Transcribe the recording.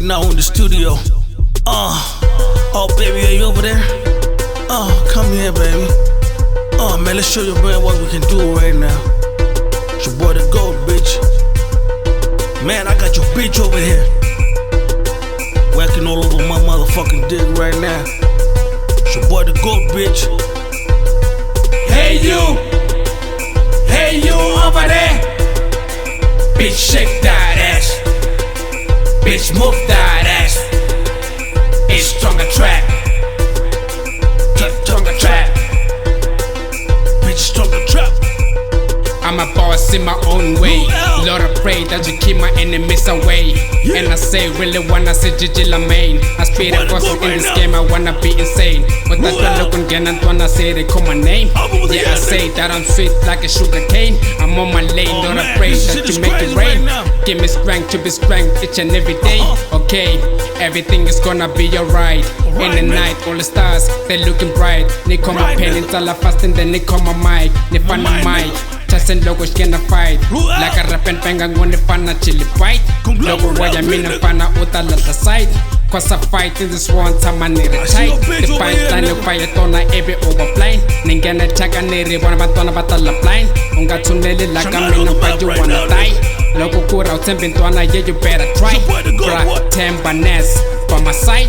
now in the studio. Oh baby, are you over there? Come here, baby. Man, let's show you, man, what we can do right now. It's your boy the GOAT, bitch. Man, I got your bitch over here, whacking all over my motherfucking dick right now. It's your boy the GOAT, bitch. Hey you over there. Bitch, shake that ass. Bitch, move that ass. It's Tsonga trap. Tsonga trap. Bitch, Tsonga trap. I'm a boss in my own way. Lord, I pray that you keep my enemies away. And I say, really wanna see Gigi Lamaine. I speed a boss in this game, I wanna be insane. But I don't look again and wanna say they call my name. Yeah, I say that I'm sweet like a sugar cane. I'm on my lane, Lord, I pray that you make it rain. Give me strength to be strength each and every day. Okay, everything is gonna be alright. In the night, all the stars, they looking bright. They call my pen, it's all fast and then they call my mic. They find my mic. Chasing logos gonna fight. Like a rap and pengang when they find a chili fight. Logo why I mean a fan out the other side. Cause I fight in this one time I need it tight. The fight line of fire tona every overplane. Ningana chaka neri one batona batala blind. Unga tuneli like I'm in a fight you wanna die. Logo kura utembin tuana yeah you better try. Bra temba ness by my side.